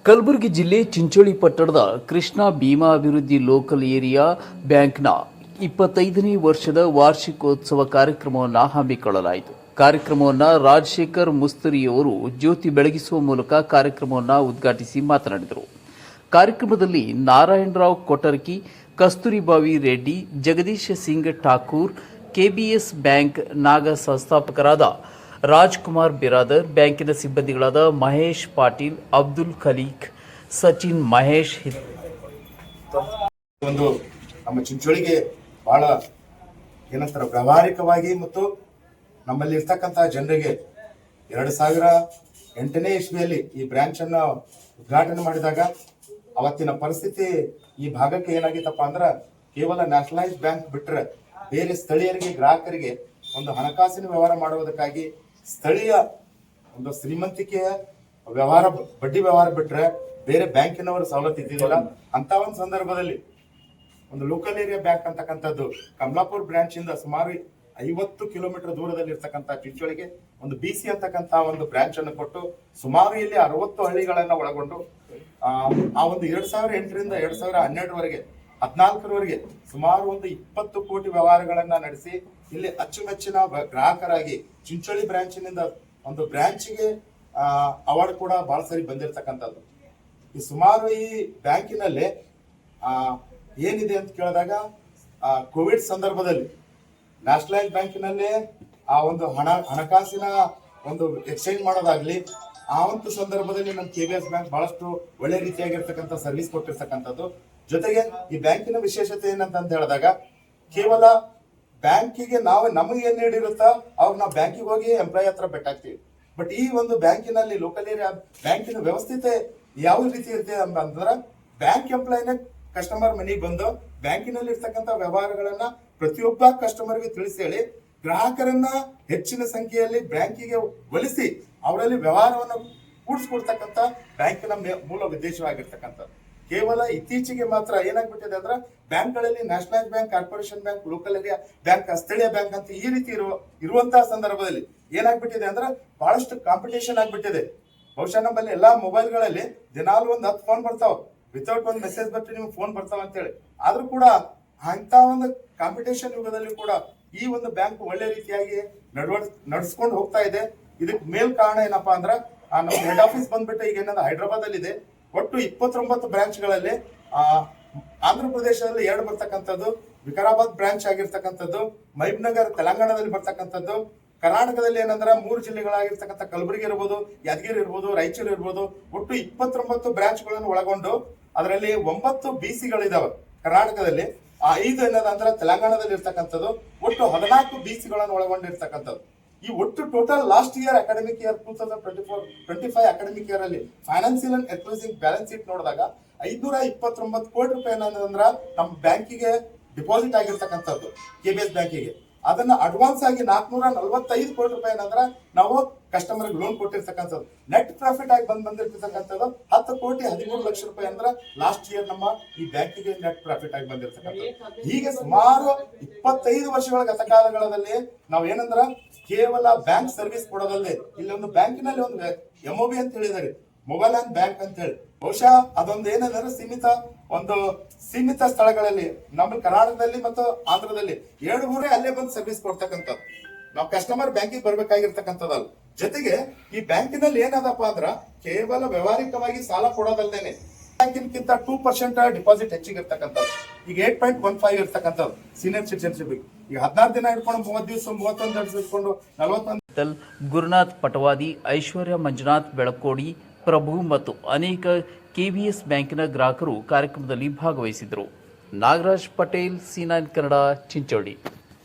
ಕಲಬುರಗಿ ಜಿಲ್ಲೆ ಚಿಂಚೋಳಿ ಪಟ್ಟಣದ ಕೃಷ್ಣ ಭೀಮಾ ಅಭಿವೃದ್ಧಿ ಲೋಕಲ್ ಏರಿಯಾ ಬ್ಯಾಂಕ್ನ 25ನೇ ವರ್ಷದ ವಾರ್ಷಿಕೋತ್ಸವ ಕಾರ್ಯಕ್ರಮವನ್ನು ಹಮ್ಮಿಕೊಳ್ಳಲಾಯಿತು. ಕಾರ್ಯಕ್ರಮವನ್ನು ರಾಜಶೇಖರ್ ಮುಸ್ತರಿಯವರು ಜ್ಯೋತಿ ಬೆಳಗಿಸುವ ಮೂಲಕ ಕಾರ್ಯಕ್ರಮವನ್ನು ಉದ್ಘಾಟಿಸಿ ಮಾತನಾಡಿದರು. ಕಾರ್ಯಕ್ರಮದಲ್ಲಿ ನಾರಾಯಣರಾವ್ ಕೊಟರ್ಕಿ, ಕಸ್ತೂರಿಬಾವಿ ರೆಡ್ಡಿ, ಜಗದೀಶ್ ಸಿಂಗ್ ಠಾಕೂರ್, ಕೆಬಿಎಸ್ ಬ್ಯಾಂಕ್ ನಾಗ ಸಂಸ್ಥಾಪಕರಾದ ರಾಜ್ಕುಮಾರ್ ಬಿರಾದರ್, ಬ್ಯಾಂಕಿನ ಸಿಬ್ಬಂದಿಗಳಾದ ಮಹೇಶ್ ಪಾಟೀಲ್, ಅಬ್ದುಲ್ ಖಲೀಕ್, ಸಚಿನ್ ಮಹೇಶ್ ಒಂದು ನಮ್ಮ ಚಿಂಚೋಳಿಗೆ ಬಹಳ ಏನಂತಾರ ವ್ಯಾವಹಾರಿಕವಾಗಿ ಮತ್ತು ನಮ್ಮಲ್ಲಿ ಇರ್ತಕ್ಕಂತಹ ಜನರಿಗೆ 2008ನೇ ಇಸ್ವಿಯಲ್ಲಿ ಈ ಬ್ರಾಂಚ್ ಅನ್ನ ಉದ್ಘಾಟನೆ ಮಾಡಿದಾಗ ಅವತ್ತಿನ ಪರಿಸ್ಥಿತಿ ಈ ಭಾಗಕ್ಕೆ ಏನಾಗಿತ್ತಪ್ಪ ಅಂದ್ರ ಕೇವಲ ನ್ಯಾಷನಲೈಸ್ ಬ್ಯಾಂಕ್ ಬಿಟ್ರೆ ಬೇರೆ ಸ್ಥಳೀಯರಿಗೆ ಗ್ರಾಹಕರಿಗೆ ಒಂದು ಹಣಕಾಸಿನ ವ್ಯವಹಾರ ಮಾಡುವುದಕ್ಕಾಗಿ ಸ್ಥಳೀಯ ಒಂದು ಶ್ರೀಮಂತಿಕೆಯ ವ್ಯವಹಾರ ಬಡ್ಡಿ ವ್ಯವಹಾರ ಬಿಟ್ರೆ ಬೇರೆ ಬ್ಯಾಂಕಿನವರು ಸವಲತ್ತು ಇದ್ದಿದ್ದಿಲ್ಲ. ಅಂತ ಒಂದು ಸಂದರ್ಭದಲ್ಲಿ ಒಂದು ಲೋಕಲ್ ಏರಿಯಾ ಬ್ಯಾಂಕ್ ಅಂತಕ್ಕಂಥದ್ದು ಕಮಲಾಪುರ ಬ್ರಾಂಚ್ ಇಂದ ಸುಮಾರು 50 ಕಿಲೋಮೀಟರ್ ದೂರದಲ್ಲಿ ಇರ್ತಕ್ಕಂಥ ಚಿಂಚೋಳಿಗೆ ಒಂದು BC ಅಂತಕ್ಕಂಥ ಒಂದು ಬ್ರಾಂಚ್ ಅನ್ನು ಕೊಟ್ಟು ಸುಮಾರು ಇಲ್ಲಿ 60 ಹಳ್ಳಿಗಳನ್ನ ಒಳಗೊಂಡು ಆ ಒಂದು 2008ರಿಂದ 2012ರವರೆಗೆ 14ರವರೆಗೆ ಸುಮಾರು ಒಂದು 20 ಕೋಟಿ ವ್ಯವಹಾರಗಳನ್ನ ನಡೆಸಿ ಇಲ್ಲಿ ಅಚ್ಚುಮೆಚ್ಚಿನ ಗ್ರಾಹಕರಾಗಿ ಚಿಂಚೋಳಿ ಬ್ರಾಂಚಿನಿಂದ ಒಂದು ಬ್ರಾಂಚ್ಗೆ ಅವಾರ್ಡ್ ಕೂಡ ಬಹಳ ಸರಿ ಬಂದಿರತಕ್ಕಂಥದ್ದು. ಈ ಸುಮಾರು ಈ ಬ್ಯಾಂಕಿನಲ್ಲಿ ಏನಿದೆ ಅಂತ ಕೇಳಿದಾಗ ಕೋವಿಡ್ ಸಂದರ್ಭದಲ್ಲಿ ನ್ಯಾಷನಲೈಸ್ ಬ್ಯಾಂಕಿನಲ್ಲಿ ಆ ಒಂದು ಹಣಕಾಸಿನ ಒಂದು ಎಕ್ಸ್ಚೇಂಜ್ ಮಾಡೋದಾಗ್ಲಿ, ಆ ಒಂದು ಸಂದರ್ಭದಲ್ಲಿ ನಮ್ಮ KBS ಬ್ಯಾಂಕ್ ಬಹಳಷ್ಟು ಒಳ್ಳೆ ರೀತಿಯಾಗಿರ್ತಕ್ಕಂಥ ಸರ್ವಿಸ್ ಕೊಟ್ಟಿರ್ತಕ್ಕಂಥದ್ದು. ಜೊತೆಗೆ ಈ ಬ್ಯಾಂಕಿನ ವಿಶೇಷತೆ ಏನಂತ ಹೇಳಿದಾಗ ಕೇವಲ ಬ್ಯಾಂಕಿಗೆ ನಮಗೆ ಏನ್ ನೀಡಿರುತ್ತಾ ಅವ್ರು ನಾವು ಬ್ಯಾಂಕಿಗೆ ಹೋಗಿ ಎಂಪ್ಲಾಯ್ ಹತ್ರ ಬೆಟ್ಟಾಗ್ತೀವಿ. ಬಟ್ ಈ ಒಂದು ಬ್ಯಾಂಕಿನಲ್ಲಿ ಲೋಕಲ್ ಏರಿಯಾ ಬ್ಯಾಂಕಿನ ವ್ಯವಸ್ಥಿತೆ ಯಾವ ರೀತಿ ಇರುತ್ತೆ ಅಂತಂದ್ರೆ ಬ್ಯಾಂಕ್ ಎಂಪ್ಲಾಯ್ನ ಕಸ್ಟಮರ್ ಮನೆಗೆ ಬಂದು ಬ್ಯಾಂಕಿನಲ್ಲಿ ಇರ್ತಕ್ಕಂಥ ವ್ಯವಹಾರಗಳನ್ನ ಪ್ರತಿಯೊಬ್ಬ ಕಸ್ಟಮರ್ಗೆ ತಿಳಿಸಿ ಹೇಳಿ ಗ್ರಾಹಕರನ್ನ ಹೆಚ್ಚಿನ ಸಂಖ್ಯೆಯಲ್ಲಿ ಬ್ಯಾಂಕಿಗೆ ಒಲಿಸಿ ಅವರಲ್ಲಿ ವ್ಯವಹಾರವನ್ನು ಕೂಡಿಸ್ಕೊಡ್ತಕ್ಕಂಥ ಬ್ಯಾಂಕಿನ ಮೂಲ ಉದ್ದೇಶವಾಗಿರ್ತಕ್ಕಂಥ. ಕೇವಲ ಇತ್ತೀಚೆಗೆ ಮಾತ್ರ ಏನಾಗ್ಬಿಟ್ಟಿದೆ ಅಂದ್ರೆ ಬ್ಯಾಂಕ್ಗಳಲ್ಲಿ nationalise bank, corporation bank, local area bank, ಸ್ಥಳೀಯ ಬ್ಯಾಂಕ್ ಅಂತ ಈ ರೀತಿ ಇರುವಂತಹ ಸಂದರ್ಭದಲ್ಲಿ ಏನಾಗ್ಬಿಟ್ಟಿದೆ ಅಂದ್ರೆ ಬಹಳಷ್ಟು ಕಾಂಪಿಟೇಷನ್ ಆಗ್ಬಿಟ್ಟಿದೆ. ಬಹುಶಃ ನಮ್ಮಲ್ಲಿ ಎಲ್ಲಾ ಮೊಬೈಲ್ಗಳಲ್ಲಿ ದಿನಾಲು ಒಂದು 10 ಫೋನ್ ಬರ್ತಾವ, ವಿತೌಟ್ ಒಂದು ಮೆಸೇಜ್ ಬರ್ತದೆ ನಿಮ್ಗೆ ಫೋನ್ ಬರ್ತಾವ ಅಂತೇಳಿ. ಆದ್ರೂ ಕೂಡ ಅಂತ ಒಂದು ಕಾಂಪಿಟೇಷನ್ ಯುಗದಲ್ಲಿ ಕೂಡ ಈ ಒಂದು ಬ್ಯಾಂಕ್ ಒಳ್ಳೆ ರೀತಿಯಾಗಿ ನಡ್ಸ್ಕೊಂಡು ಹೋಗ್ತಾ ಇದೆ. ಇದಕ್ಕೆ ಮೇಲ್ ಕಾರಣ ಏನಪ್ಪಾ ಅಂದ್ರ ನಮ್ಮ ಹೆಡ್ ಆಫೀಸ್ ಬಂದ್ಬಿಟ್ಟು ಈಗ ಏನಂದ್ರೆ ಹೈದರಾಬಾದ್ ಅಲ್ಲಿ ಇದೆ. ಒಟ್ಟು 29 ಬ್ರಾಂಚ್ಗಳಲ್ಲಿ ಆಂಧ್ರ ಪ್ರದೇಶದಲ್ಲಿ 2 ಬರ್ತಕ್ಕಂಥದ್ದು, ವಿಕಾರಾಬಾದ್ ಬ್ರಾಂಚ್ ಆಗಿರ್ತಕ್ಕಂಥದ್ದು, ಮಹಬೂಬ್ನಗರ್ ತೆಲಂಗಾಣದಲ್ಲಿ ಬರ್ತಕ್ಕಂಥದ್ದು, ಕರ್ನಾಟಕದಲ್ಲಿ ಏನಂದ್ರೆ 3 ಜಿಲ್ಲೆಗಳಾಗಿರ್ತಕ್ಕಂಥ ಕಲಬುರಗಿ ಇರ್ಬೋದು, ಯಾದಗಿರಿ ಇರ್ಬೋದು, ರಾಯಚೂರು ಇರ್ಬೋದು, ಒಟ್ಟು 29 ಬ್ರಾಂಚ್ಗಳನ್ನು ಒಳಗೊಂಡು ಅದರಲ್ಲಿ 9 BCಗಳಿದಾವೆ ಕರ್ನಾಟಕದಲ್ಲಿ, 5 ಏನದಂದ್ರೆ ತೆಲಂಗಾಣದಲ್ಲಿ ಇರ್ತಕ್ಕಂಥದ್ದು, ಒಟ್ಟು 14 BCಗಳನ್ನು ಒಳಗೊಂಡಿರ್ತಕ್ಕಂಥದ್ದು. ಈ ಒಟ್ಟು total last year academic year 2024-25 academic year ಅಲ್ಲಿ financial and advising balance sheet ನೋಡಿದಾಗ 529 ಕೋಟಿ ರೂಪಾಯಿ ಏನಂದ್ರ ನಮ್ಮ ಬ್ಯಾಂಕಿಗೆ ಡಿಪಾಸಿಟ್ ಆಗಿರ್ತಕ್ಕಂಥದ್ದು KBS ಬ್ಯಾಂಕಿಗೆ. ಅದನ್ನ ಅಡ್ವಾನ್ಸ್ ಆಗಿ 445 ಕೋಟಿ ರೂಪಾಯಿ ಏನಂದ್ರ ನಾವು ಕಸ್ಟಮರ್ ಲೋನ್ ಕೊಟ್ಟಿರ್ತಕ್ಕಂಥದ್ದು. ನೆಟ್ ಪ್ರಾಫಿಟ್ ಆಗಿ ಬಂದಿರ್ತಕ್ಕಂಥದ್ದು 10 ಕೋಟಿ 13 ಲಕ್ಷ ರೂಪಾಯಿ ಅಂದ್ರ ಲಾಸ್ಟ್ ಇಯರ್ ನಮ್ಮ ಈ ಬ್ಯಾಂಕಿಗೆ ನೆಟ್ ಪ್ರಾಫಿಟ್ ಆಗಿ ಬಂದಿರ್ತಕ್ಕಂಥದ್ದು. ಹೀಗೆ ಸುಮಾರು 25 ವರ್ಷಗಳ ಗತಕಾಲಗಳಲ್ಲಿ ನಾವು ಏನಂದ್ರ ಕೇವಲ ಬ್ಯಾಂಕ್ ಸರ್ವಿಸ್ ಕೊಡೋದಲ್ಲದೆ ಇಲ್ಲಿ ಒಂದು ಬ್ಯಾಂಕಿನಲ್ಲಿ ಒಂದು MOB ಅಂತ ಹೇಳಿದ್ದಾರೆ, ಮೊಬೈಲ್ ಅಂಡ್ ಬ್ಯಾಂಕ್ ಅಂತ ಹೇಳಿ. ಬಹುಶಃ ಅದೊಂದು ಏನಂದ್ರೆ ಸೀಮಿತ ಸ್ಥಳಗಳಲ್ಲಿ ನಮ್ಮ ಕರ್ನಾಟಕದಲ್ಲಿ ಮತ್ತು ಆಂಧ್ರದಲ್ಲಿ 2 ಊರೇ ಅಲ್ಲೇ ಬಂದು ಸರ್ವಿಸ್ ಕೊಡ್ತಕ್ಕಂಥದ್ದು. ನಾವು ಕಸ್ಟಮರ್ ಬ್ಯಾಂಕಿಗೆ ಬರ್ಬೇಕಾಗಿರ್ತಕ್ಕಂಥದ್ದಲ್ಲ. ಜೊತೆಗೆ ಈ ಬ್ಯಾಂಕಿನಲ್ಲಿ ಏನದಪ್ಪ ಅಂದ್ರ ಕೇವಲ ವ್ಯವಹಾರಿಕವಾಗಿ ಸಾಲ ಕೊಡೋದಲ್ದೇನೆ ಬ್ಯಾಂಕಿನ್ಕಿಂತ 2% ಡಿಪಾಸಿಟ್ ಹೆಚ್ಚಿಗೆ ಇರ್ತಕ್ಕಂಥದ್ದು. ಈಗ 8.15 ಇರ್ತಕ್ಕಂಥದ್ದು ಸೀನಿಯರ್ ಸಿಟಿಜನ್ಶಿಪ್. ಈಗ 16 ದಿನ ಇಟ್ಕೊಂಡು 30 ದಿವಸ 31 ದಿವಸ ಇಟ್ಕೊಂಡು 41. ಗುರುನಾಥ್ ಪಟವಾದಿ, ಐಶ್ವರ್ಯ ಮಂಜುನಾಥ್ ಬೆಳಕೋಡಿ, ಪ್ರಭು ಮತ್ತು ಅನೇಕ KBS ಬ್ಯಾಂಕಿನ ಗ್ರಾಹಕರು ಕಾರ್ಯಕ್ರಮದಲ್ಲಿ ಭಾಗವಹಿಸಿದರು. ನಾಗರಾಜ್ ಪಟೇಲ್, C9 ಕನ್ನಡ, ಚಿಂಚೋಳಿ.